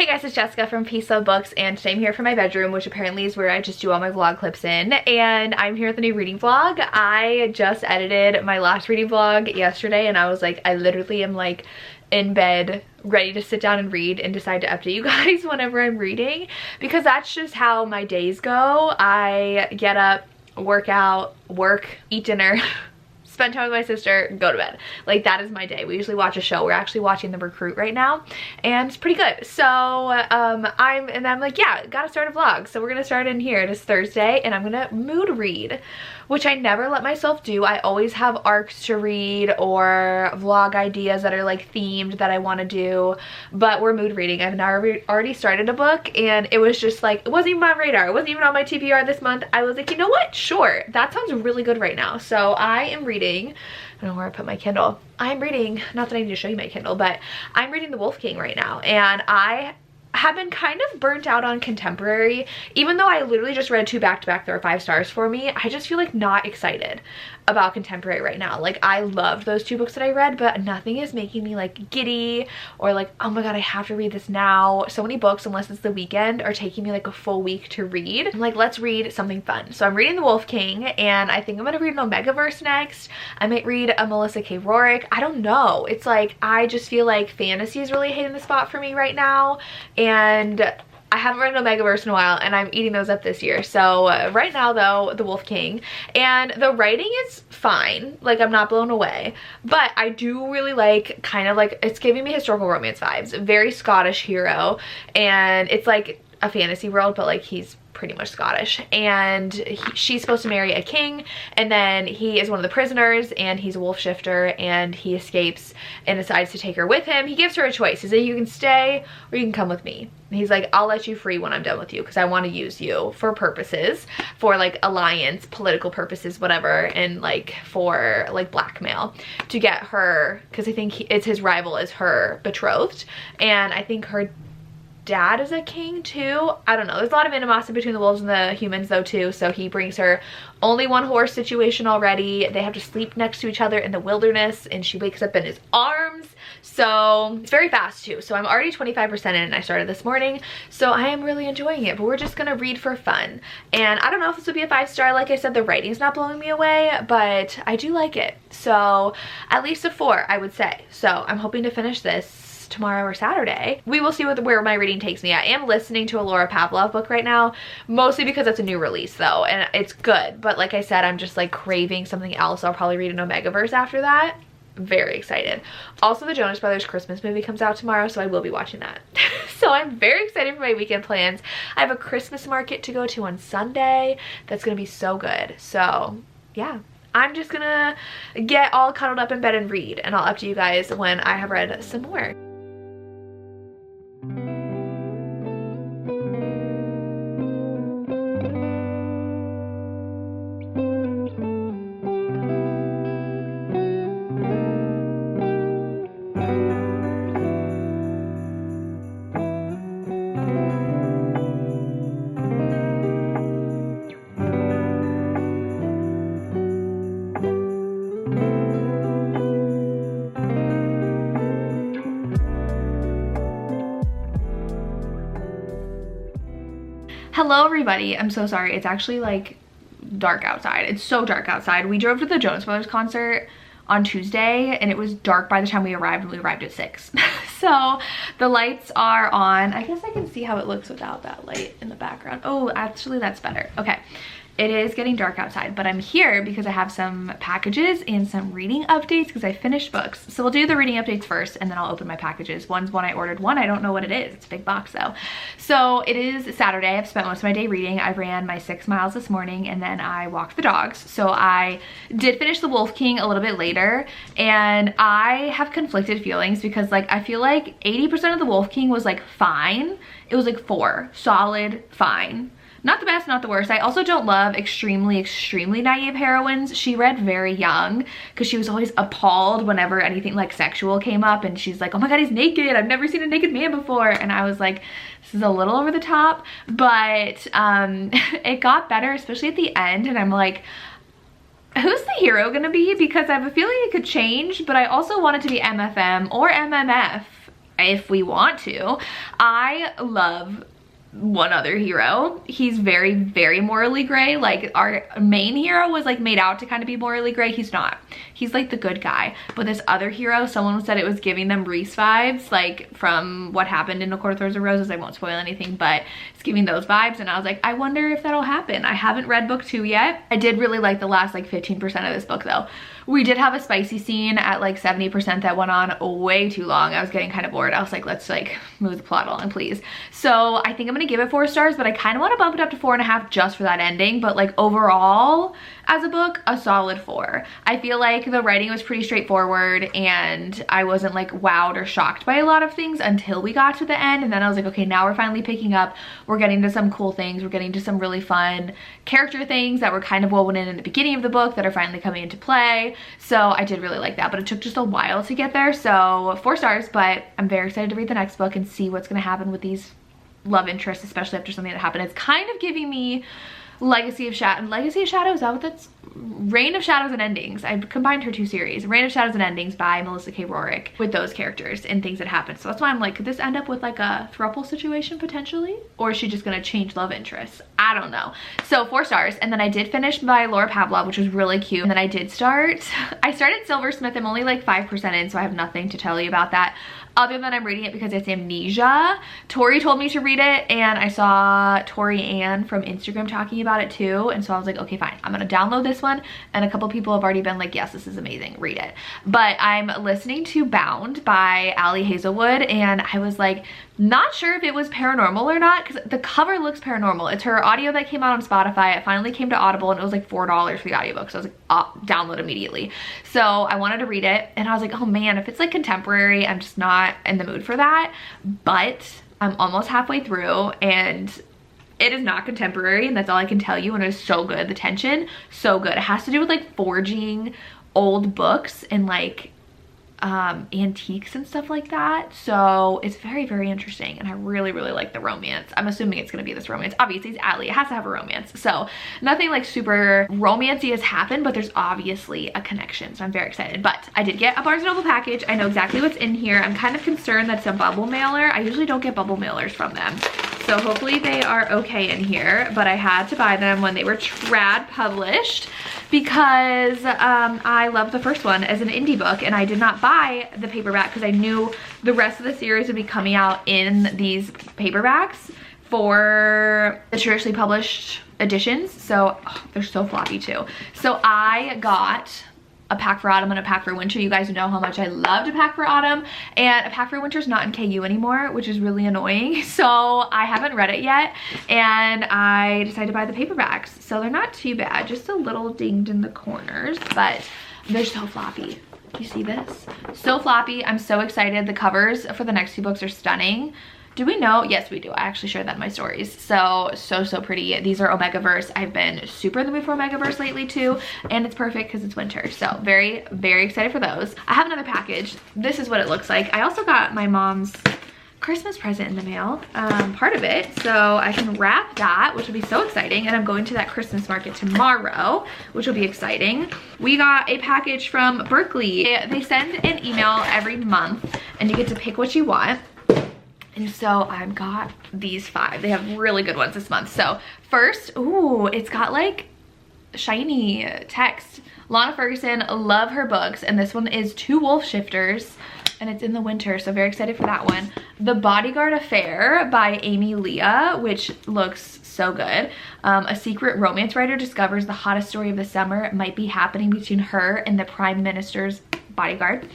Hey guys, it's Jessica from Peace Love Books, and today I'm here for my bedroom, which apparently is where I just do all my vlog clips in, and I'm here with a new reading vlog. I just edited my last reading vlog yesterday, and I was like, I literally am like in bed ready to sit down and read and decide to update you guys whenever I'm reading, because that's just how my days go. I get up, work out, work, eat dinner, spend time with my sister, go to bed. Like, that is my day. We usually watch a show. We're actually watching The Recruit right now, and it's pretty good. So I'm like, yeah, gotta start a vlog. So we're gonna start in here. It is Thursday, and I'm gonna mood read, which I never let myself do. I always have arcs to read or vlog ideas that are like themed that I want to do, but we're mood reading. I've now already started a book, and it was just like, it wasn't even on my radar. It wasn't even on my TBR this month. I was like, you know what? Sure, that sounds really good right now. So I am reading, I don't know where I put my Kindle. I'm reading, not that I need to show you my Kindle, but I'm reading The Wolf King right now, and I have been kind of burnt out on contemporary. Even though I literally just read 2 back-to-back that are 5 stars for me, I just feel like not excited about contemporary right now. Like, I loved those 2 books that I read, but nothing is making me like giddy or like, oh my god, I have to read this now. So many books, unless it's the weekend, are taking me like a full week to read. I'm like, let's read something fun. So I'm reading The Wolf King, and I think I'm gonna read an Omegaverse next. I might read a Melissa K. Rorick. I don't know. It's like, I just feel like fantasy is really hitting the spot for me right now, and I haven't read an Omegaverse in a while, and I'm eating those up this year. So right now though, The Wolf King, and the writing is fine. Like, I'm not blown away, but I do really like, kind of like, it's giving me historical romance vibes. Very Scottish hero, and it's like a fantasy world, but like he's pretty much Scottish, and she's supposed to marry a king, and then he is one of the prisoners, and he's a wolf shifter, and he escapes and decides to take her with him. He gives her a choice. He says, you can stay or you can come with me. And he's like, I'll let you free when I'm done with you, because I want to use you for purposes, for like alliance, political purposes, whatever, and like for like blackmail to get her, because I think it's his rival is her betrothed, and I think her dad is a king too. I don't know. There's a lot of animosity between the wolves and the humans though too. So he brings her only one horse situation already. They have to sleep next to each other in the wilderness, and she wakes up in his arms. So it's very fast too. So I'm already 25% in, and I started this morning. So I am really enjoying it, but we're just gonna read for fun. And I don't know if this would be a 5-star. Like I said, the writing's not blowing me away, but I do like it. So at least a 4, I would say. So I'm hoping to finish this tomorrow or Saturday. We will see where my reading takes me. I am listening to a Laura Pavlov book right now, mostly because it's a new release though, and it's good, but like I said, I'm just like craving something else. I'll probably read an Omegaverse after that. Very excited. Also, the Jonas Brothers Christmas movie comes out tomorrow, so I will be watching that. So I'm very excited for my weekend plans. I have a Christmas market to go to on Sunday that's gonna be so good. So yeah, I'm just gonna get all cuddled up in bed and read, and I'll update you guys when I have read some more. Hello everybody, I'm so sorry. It's actually like dark outside. It's so dark outside. We drove to the Jonas Brothers concert on Tuesday, and it was dark by the time we arrived, and we arrived at 6. So the lights are on. I guess I can see how it looks without that light in the background. Oh, actually that's better. Okay. It is getting dark outside, but I'm here because I have some packages and some reading updates because I finished books. So we'll do the reading updates first, and then I'll open my packages. One's one I ordered. One, I don't know what it is. It's a big box though. So it is Saturday. I've spent most of my day reading. I ran my 6 miles this morning, and then I walked the dogs. So I did finish The Wolf King a little bit later, and I have conflicted feelings because like I feel like 80% of The Wolf King was like fine. It was like 4, solid, fine. Not the best, not the worst. I also don't love extremely naive heroines. She read very young because she was always appalled whenever anything like sexual came up, and she's like, oh my god, he's naked. I've never seen a naked man before. And I was like, this is a little over the top, but it got better, especially at the end. And I'm like, who's the hero gonna be? Because I have a feeling it could change, but I also want it to be MFM or MMF. if we want to. I love one other hero. He's very, very morally gray. Like, our main hero was like made out to kind of be morally gray. He's not. He's like the good guy. But this other hero, someone said it was giving them Reese vibes, like from what happened in A Court of Thorns and Roses. I won't spoil anything, but it's giving those vibes. And I was like, I wonder if that'll happen. I haven't read book 2 yet. I did really like the last like 15% of this book though. We did have a spicy scene at like 70% that went on way too long. I was getting kind of bored. I was like, let's like move the plot along, please. So I think I'm gonna give it 4 stars, but I kind of want to bump it up to 4.5 just for that ending. But like overall, as a book, a solid 4. I feel like the writing was pretty straightforward and I wasn't like wowed or shocked by a lot of things until we got to the end. And then I was like, okay, now we're finally picking up. We're getting to some cool things. We're getting to some really fun character things that were kind of woven in the beginning of the book that are finally coming into play. So I did really like that, but it took just a while to get there. So 4 stars, but I'm very excited to read the next book and see what's going to happen with these love interests, especially after something that happened. It's kind of giving me Legacy of Shadows, is that what that's? Reign of Shadows and Endings. I combined her 2 series. Reign of Shadows and Endings by Melissa K. Rorick, with those characters and things that happened. So that's why I'm like, could this end up with like a throuple situation potentially? Or is she just gonna change love interests? I don't know. So 4 stars. And then I did finish by Laura Pavlov, which was really cute. And then I started Silversmith. I'm only like 5% in, so I have nothing to tell you about that, other than I'm reading it because it's Amnesia. Tori told me to read it, and I saw Tori Ann from Instagram talking about it too, and so I was like, okay, fine, I'm gonna download this one. And a couple people have already been like, yes, this is amazing, read it. But I'm listening to Bound by Ali Hazelwood, and I was like, not sure if it was paranormal or not, because the cover looks paranormal. It's her audio that came out on Spotify. It finally came to Audible, and it was like $4 for the audiobook. So I was like, download immediately. So I wanted to read it, and I was like, oh man, if it's like contemporary, I'm just not in the mood for that. But I'm almost halfway through, and it is not contemporary, and that's all I can tell you. And it is so good. The tension, so good. It has to do with like forging old books and like antiques and stuff like that. So it's very, very interesting, and I really, really like the romance. I'm assuming it's gonna be this romance. Obviously it's Ali, it has to have a romance. So nothing like super romancy has happened, but there's obviously a connection, so I'm very excited. But I did get a Barnes & Noble package. I know exactly what's in here. I'm kind of concerned that it's a bubble mailer. I usually don't get bubble mailers from them, so hopefully they are okay in here. But I had to buy them when they were trad published because I loved the first one as an indie book, and I did not buy the paperback because I knew the rest of the series would be coming out in these paperbacks for the traditionally published editions. So they're so floppy too. So I got a pack for autumn and a pack for winter. You guys know how much I love to pack for autumn, and a pack for winter is not in KU anymore, which is really annoying. So I haven't read it yet, and I decided to buy the paperbacks. So they're not too bad, just a little dinged in the corners, but they're so floppy. You see this? So floppy. I'm so excited. The covers for the next 2 books are stunning. Do we know? Yes, we do. I actually shared that in my stories. So pretty. These are omegaverse. I've been super in the mood for omegaverse lately too, and it's perfect because it's winter. So very, very excited for those. I have another package. This is what it looks like. I also got my mom's Christmas present in the mail, part of it, so I can wrap that, which will be so exciting. And I'm going to that Christmas market tomorrow, which will be exciting. We got a package from Berkeley. They send an email every month, and you get to pick what you want. And so I've got these 5. They have really good ones this month. So first, ooh, it's got like shiny text. Lana Ferguson, love her books, and this one is 2 Wolf Shifters, and it's in the winter, so very excited for that one. The Bodyguard Affair by Amy Leah, which looks so good. A secret romance writer discovers the hottest story of the summer might be happening between her and the Prime Minister's bodyguard.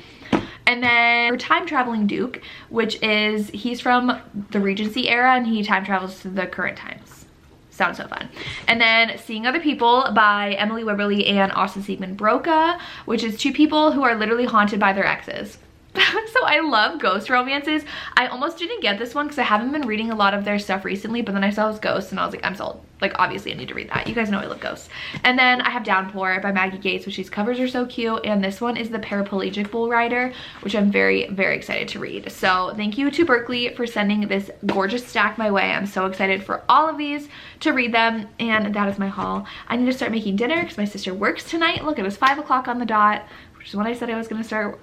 And then Time Traveling Duke, which is, he's from the Regency era and he time travels to the current times. Sounds so fun. And then Seeing Other People by Emily Wibberley and Austin Siegman Broca, which is 2 people who are literally haunted by their exes. So I love ghost romances. I almost didn't get this one because I haven't been reading a lot of their stuff recently, but then I saw it was ghosts and I was like, I'm sold. Like, obviously I need to read that. You guys know I love ghosts. And then I have Downpour by Maggie Gates, which these covers are so cute. And this one is The Paraplegic Bull Rider, which I'm very, very excited to read. So thank you to Berkeley for sending this gorgeous stack my way. I'm so excited for all of these to read them. And that is my haul. I need to start making dinner because my sister works tonight. Look, it was 5 o'clock on the dot. which is when I said I was gonna start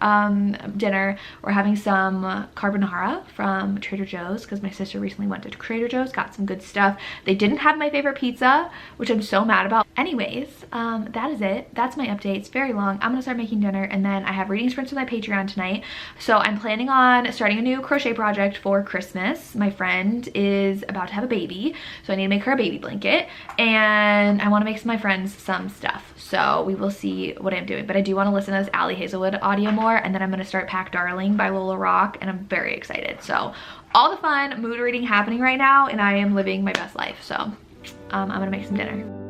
dinner. We're having some carbonara from Trader Joe's because my sister recently went to Trader Joe's, got some good stuff. They didn't have my favorite pizza, which I'm so mad about. Anyways, that is it. That's my update. It's very long. I'm gonna start making dinner, and then I have reading sprints with my Patreon tonight. So I'm planning on starting a new crochet project for Christmas. My friend is about to have a baby, so I need to make her a baby blanket, and I want to make my friends some stuff. So we will see what I'm doing, but I do want to listen to this Ali Hazelwood audio more, and then I'm going to start Pack Darling by Lola Rock, and I'm very excited. So all the fun mood reading happening right now, and I am living my best life. So I'm going to make some dinner.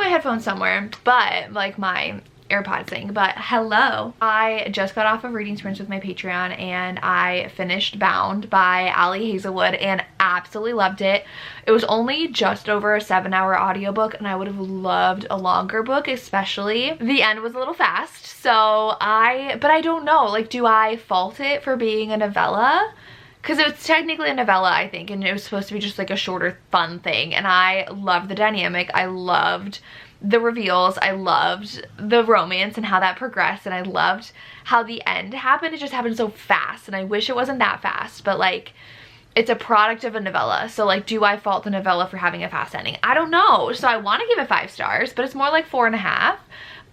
Headphones somewhere, but like my AirPods thing. But hello, I just got off of reading sprints with my Patreon, and I finished Bound by Ali Hazelwood and absolutely loved it. It was only just over a 7-hour audiobook, and I would have loved a longer book, especially the end was a little fast. So but I don't know, like, do I fault it for being a novella? Because it's technically a novella, I think, and it was supposed to be just like a shorter fun thing, and I loved the dynamic. I loved the reveals. I loved the romance and how that progressed, and I loved how the end happened. It just happened so fast, and I wish it wasn't that fast, but like, it's a product of a novella. So like, do I fault the novella for having a fast ending? I don't know. So I want to give it 5 stars, but it's more like 4.5.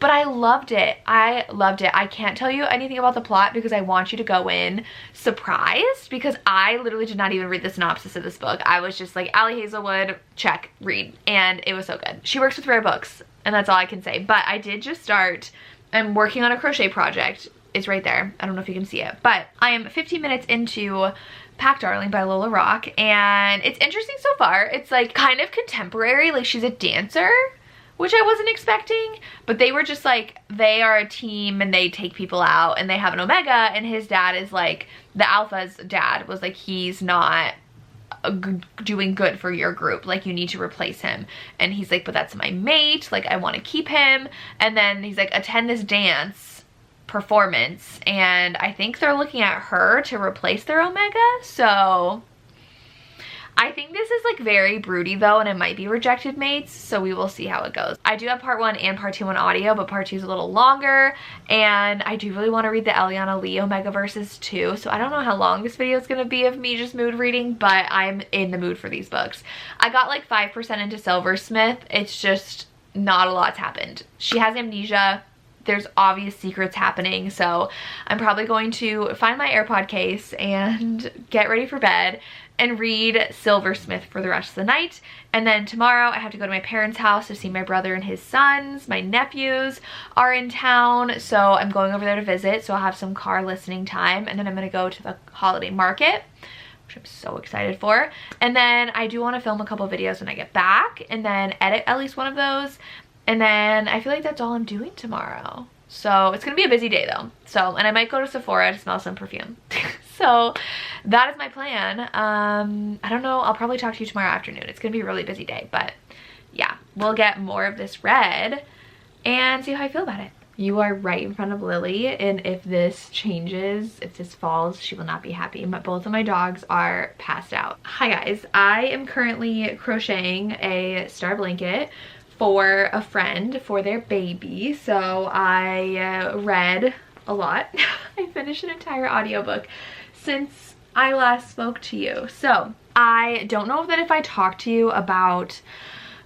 But I loved it. I loved it. I can't tell you anything about the plot because I want you to go in surprised, because I literally did not even read the synopsis of this book. I was just like, Ali Hazelwood, check, read. And it was so good. She works with rare books, and that's all I can say. But I did just start. I'm working on a crochet project. It's right there. I don't know if you can see it. But I am 15 minutes into Pack Darling by Lola Rock, and it's interesting so far. It's like kind of contemporary. Like, she's a dancer, which I wasn't expecting, but they were just like, they are a team and they take people out, and they have an Omega, and his dad is like, the Alpha's dad was like, he's not doing good for your group, like, you need to replace him. And he's like, but that's my mate, like, I want to keep him. And then he's like, attend this dance performance, and I think they're looking at her to replace their Omega. So I think this is like very broody though, and it might be rejected mates, so we will see how it goes. I do have part 1 and part 2 on audio, but part 2 is a little longer, and I do really want to read the Eliana Lee omegaverses too, so I don't know how long this video is going to be of me just mood reading, but I'm in the mood for these books. I got like 5% into Silversmith. It's just not a lot's happened. She has amnesia. There's obvious secrets happening, so I'm probably going to find my AirPod case and get ready for bed and read Silversmith for the rest of the night. And then tomorrow I have to go to my parents' house to see my brother and his sons. My nephews are in town, so I'm going over there to visit, so I'll have some car listening time. And then I'm gonna go to the holiday market, which I'm so excited for. And then I do want to film a couple videos when I get back, and then edit at least one of those. And then I feel like that's all I'm doing tomorrow. So it's gonna be a busy day though. So, and I might go to Sephora to smell some perfume. So that is my plan. I don't know, I'll probably talk to you tomorrow afternoon. It's gonna be a really busy day, but yeah, we'll get more of this read and see how I feel about it. You are right in front of Lily, and if this changes, if this falls, she will not be happy. Both of my dogs are passed out. Hi guys, I am currently crocheting a star blanket for a friend for their baby. So I read a lot. I finished an entire audiobook since I last spoke to you. So I don't know that if I talked to you about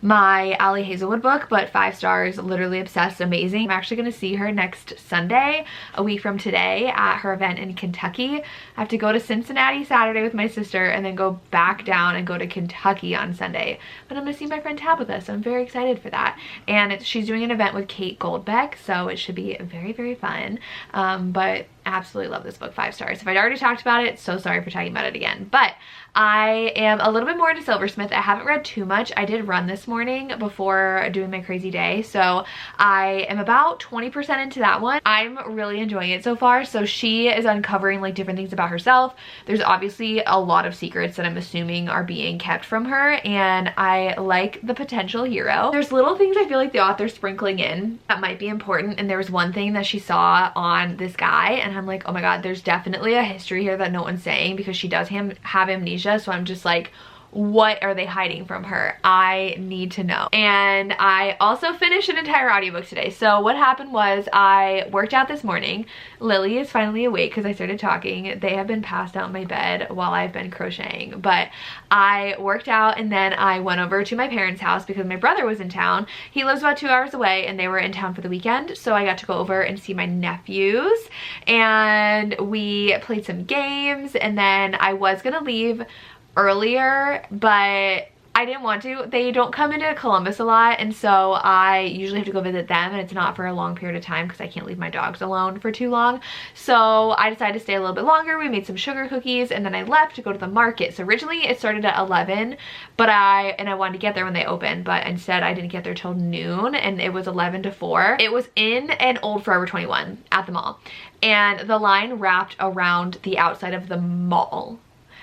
my Ali Hazelwood book, but 5 stars, literally obsessed, amazing. I'm actually going to see her next Sunday, a week from today, at her event in Kentucky. I have to go to Cincinnati Saturday with my sister and then go back down and go to Kentucky on Sunday. But I'm going to see my friend Tabitha, so I'm very excited for that. And she's doing an event with Kate Goldbeck, so it should be very, very fun. But absolutely love this book, 5 stars. If I'd already talked about it, so sorry for talking about it again. But I am a little bit more into Silversmith. I haven't read too much. I did run this morning before doing my crazy day, so I am about 20% into that one. I'm really enjoying it so far. So she is uncovering like different things about herself. There's obviously a lot of secrets that I'm assuming are being kept from her, and I like the potential hero. There's little things I feel like the author's sprinkling in that might be important, and there was one thing that she saw on this guy, and I'm like, oh my god, there's definitely a history here that no one's saying, because she does have amnesia. So I'm just like, what are they hiding from her? I need to know. And I also finished an entire audiobook today. So what happened was I worked out this morning. Lily is finally awake because I started talking. They have been passed out in my bed while I've been crocheting. But I worked out, and then I went over to my parents' house because my brother was in town. He lives about 2 hours away, and they were in town for the weekend. So I got to go over and see my nephews, and we played some games, and then I was gonna leave earlier, but I didn't want to. They don't come into Columbus a lot, and so I usually have to go visit them, and it's not for a long period of time because I can't leave my dogs alone for too long. So I decided to stay a little bit longer. We made some sugar cookies, and then I left to go to the market. So originally it started at 11, but I wanted to get there when they opened, but instead I didn't get there till noon, and it was 11 to 4. It was in an old Forever 21 at the mall, and the line wrapped around the outside of the mall.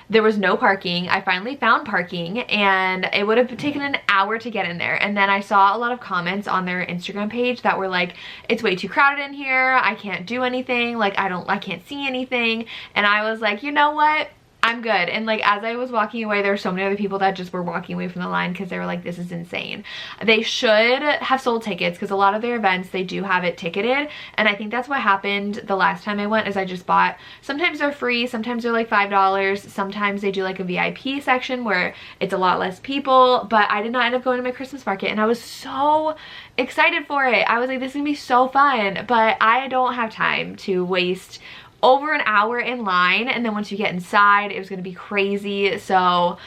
There was no parking. I finally found parking, and it would have taken an hour to get in there. And then I saw a lot of comments on their Instagram page that were like, it's way too crowded in here. I can't do anything. Like, I can't see anything. And I was like, you know what? I'm good. And like, as I was walking away, there were so many other people that just were walking away from the line because they were like, this is insane. They should have sold tickets, because a lot of their events, they do have it ticketed. And I think that's what happened the last time I went, is I just bought, sometimes they're free, sometimes they're like $5, sometimes they do like a VIP section where it's a lot less people. But I did not end up going to my Christmas market, and I was so excited for it. I was like, this is gonna be so fun, but I don't have time to waste over an hour in line, and then once you get inside it was gonna be crazy. So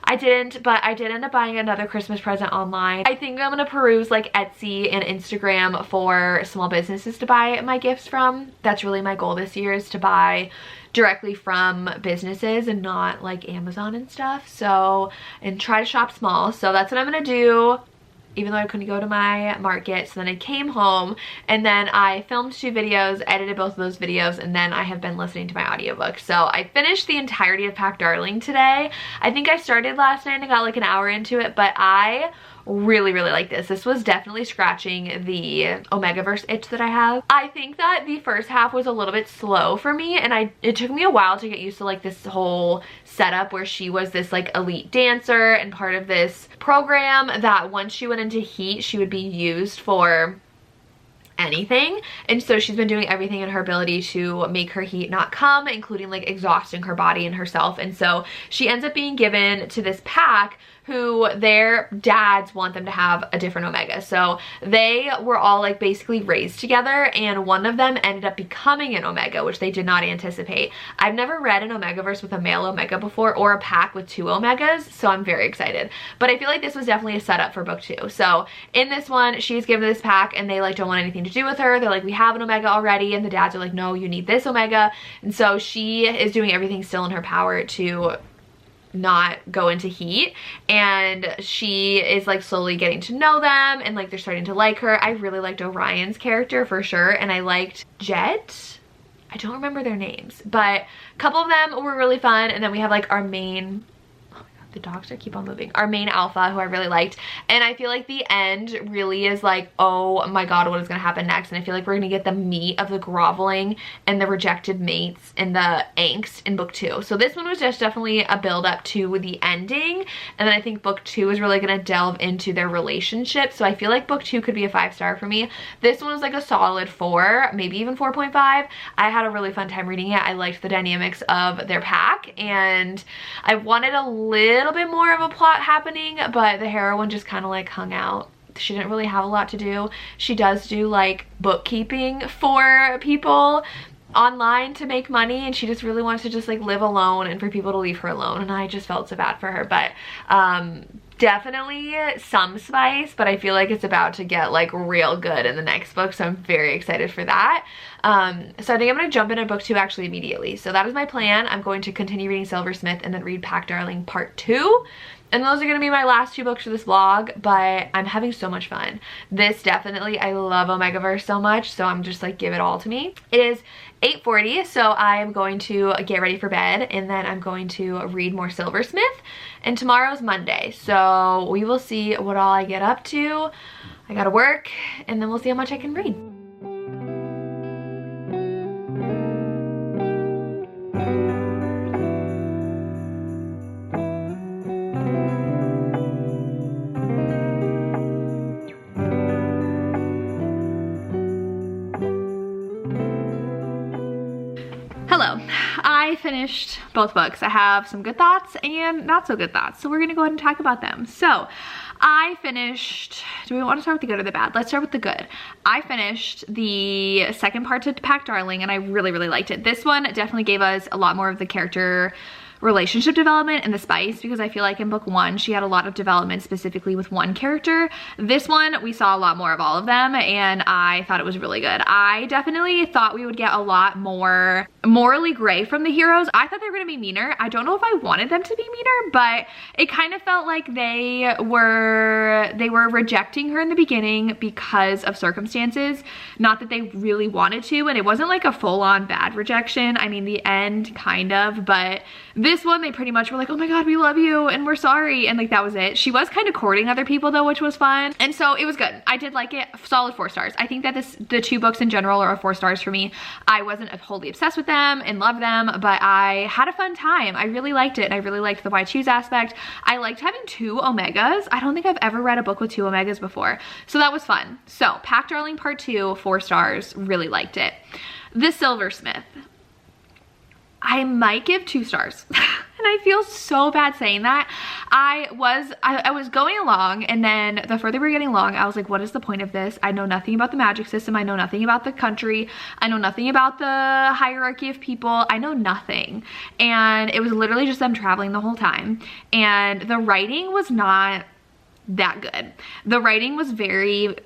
I didn't, but I did end up buying another Christmas present online. I think I'm gonna peruse like Etsy and Instagram for small businesses to buy my gifts from. That's really my goal this year, is to buy directly from businesses and not like Amazon and stuff. So, and try to shop small. So that's what I'm gonna do, even though I couldn't go to my market. So then I came home, and then I filmed 2 videos, edited both of those videos, and then I have been listening to my audiobook. So I finished the entirety of Pack Darling today. I think I started last night and got like an hour into it, but I really like this. This was definitely scratching the omegaverse itch that I have. I think that the first half was a little bit slow for me, and it took me a while to get used to like this whole setup where she was this like elite dancer and part of this program that once she went into heat, she would be used for anything. And so she's been doing everything in her ability to make her heat not come, including like exhausting her body and herself. And so she ends up being given to this pack who their dads want them to have a different omega. So they were all like basically raised together, and one of them ended up becoming an omega, which they did not anticipate. I've never read an omegaverse with a male omega before, or a pack with 2 omegas, so I'm very excited. But I feel like this was definitely a setup for book 2. So in this one, she's given this pack, and they like don't want anything to do with her. They're like, we have an omega already, and the dads are like, no, you need this omega. And so she is doing everything still in her power to not go into heat, and she is like slowly getting to know them, and like they're starting to like her. I really liked Orion's character for sure, and I liked Jet. I don't remember their names, but a couple of them were really fun. And then we have like our main, the dogs keep on moving, our main alpha, who I really liked. And I feel like the end really is like, oh my god, what is gonna happen next? And I feel like we're gonna get the meat of the groveling and the rejected mates and the angst in book 2. So this one was just definitely a build up to the ending, and then I think book 2 is really gonna delve into their relationship. So I feel like book 2 could be a 5-star for me. This one was like a solid 4, maybe even 4.5. I had a really fun time reading it. I liked the dynamics of their pack, and I wanted a little bit more of a plot happening, but the heroine just kind of like hung out. She didn't really have a lot to do. She does do like bookkeeping for people online to make money, and she just really wants to just like live alone and for people to leave her alone, and I just felt so bad for her. But definitely some spice, but I feel like it's about to get like real good in the next book, so I'm very excited for that. So I think I'm gonna jump into book 2 actually immediately. So that is my plan. I'm going to continue reading Silversmith and then read Pack Darling Part 2. And those are gonna be my last 2 books for this vlog, but I'm having so much fun. This definitely, I love Omegaverse so much, so I'm just like, give it all to me. It is 8:40, so I am going to get ready for bed, and then I'm going to read more Silversmith. And tomorrow's Monday, so we will see what all I get up to. I gotta work, and then we'll see how much I can read. Hello, I finished both books. I have some good thoughts and not so good thoughts, so we're gonna go ahead and talk about them. So I finished, do we want to start with the good or the bad? Let's start with the good. I finished the second part to Pack Darling and I really, really liked it. This one definitely gave us a lot more of the character relationship development and the spice, because I feel like in book 1 she had a lot of development specifically with one character. This one we saw a lot more of all of them and I thought it was really good. I definitely thought we would get a lot more morally gray from the heroes. I thought they were gonna be meaner. I don't know if I wanted them to be meaner, but it kind of felt like they were rejecting her in the beginning because of circumstances, not that they really wanted to, and it wasn't like a full-on bad rejection. I mean, the end kind of, but this one they pretty much were like, oh my god, we love you and we're sorry, and like that was it. She was kind of courting other people though, which was fun, and so it was good. I did like it. Solid 4 stars. I think that the 2 books in general are 4 stars for me. I wasn't wholly obsessed with them and loved them, but I had a fun time. I really liked it, and I really liked the why choose aspect. I liked having 2 omegas. I don't think I've ever read a book with 2 omegas before, so that was fun. So Pack Darling Part 2, 4 stars. Really liked it. The Silversmith, I might give 2 stars. And I feel so bad saying that. I was going along, and then the further we were getting along, I was like, what is the point of this? I know nothing about the magic system. I know nothing about the country. I know nothing about the hierarchy of people. I know nothing. And it was literally just them traveling the whole time. And the writing was not that good. The writing was very,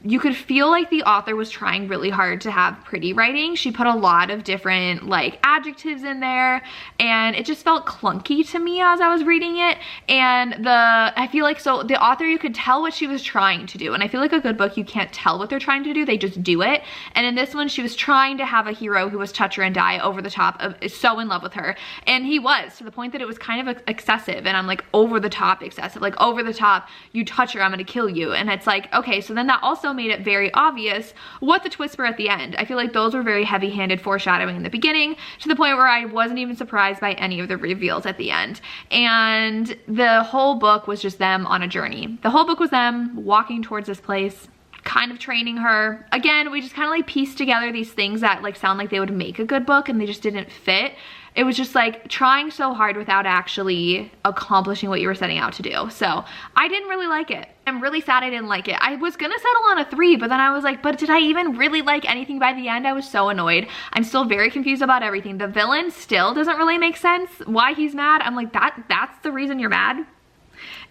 you could feel like the author was trying really hard to have pretty writing. She put a lot of different like adjectives in there, and it just felt clunky to me as I was reading it. And I feel like, so the author, you could tell what she was trying to do, and I feel like a good book, you can't tell what they're trying to do, they just do it. And in this one, she was trying to have a hero who was touch her and die, over the top, so in love with her, and he was, to the point that it was kind of excessive. And I'm like, over the top excessive, like over the top, you touch her, I'm gonna kill you. And it's like, okay, so then that also made it very obvious what the twists were at the end. I feel like those were very heavy-handed foreshadowing in the beginning, to the point where I wasn't even surprised by any of the reveals at the end. And the whole book was just them on a journey. The whole book was them walking towards this place, kind of training her. Again, we just kind of like pieced together these things that like sound like they would make a good book, and they just didn't fit. It was just like trying so hard without actually accomplishing what you were setting out to do. So I didn't really like it. I'm really sad I didn't like it. I was gonna settle on a 3, but then I was like, but did I even really like anything by the end? I was so annoyed. I'm still very confused about everything. The villain still doesn't really make sense why he's mad. I'm like, that's the reason you're mad?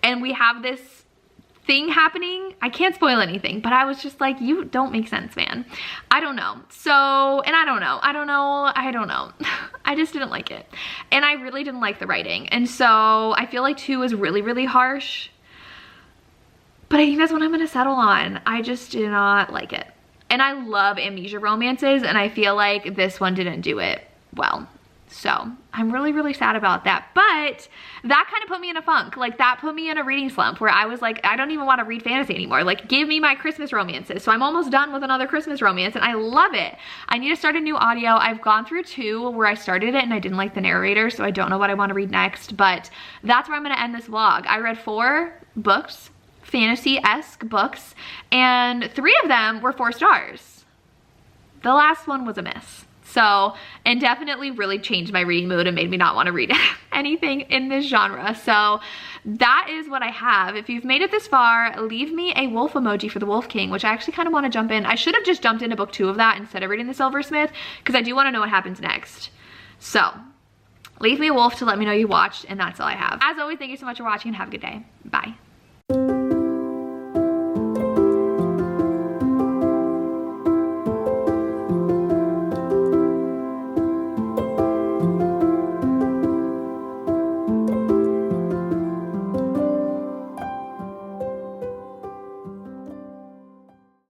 And we have this thing happening. I can't spoil anything, but I was just like, you don't make sense, man. I don't know. So, and I don't know. I just didn't like it. And I really didn't like the writing. And so I feel like 2 is really, really harsh. But I think that's what I'm gonna settle on. I just did not like it. And I love amnesia romances, and I feel like this one didn't do it well. So I'm really, really sad about that. But that kind of put me in a funk. Like, that put me in a reading slump where I was like, I don't even want to read fantasy anymore. Like, give me my Christmas romances. So I'm almost done with another Christmas romance, and I love it. I need to start a new audio. I've gone through 2 where I started it and I didn't like the narrator, so I don't know what I want to read next, but that's where I'm going to end this vlog. I read 4 books, fantasy-esque books, and 3 of them were 4 stars. The last one was a miss. So, and definitely really changed my reading mood and made me not want to read anything in this genre. So that is what I have. If you've made it this far, leave me a wolf emoji for the Wolf King, which I actually kind of want to jump in. I should have just jumped into book 2 of that instead of reading the Silversmith, because I do want to know what happens next. So leave me a wolf to let me know you watched, and that's all I have. As always, thank you so much for watching, and have a good day. Bye. Bye.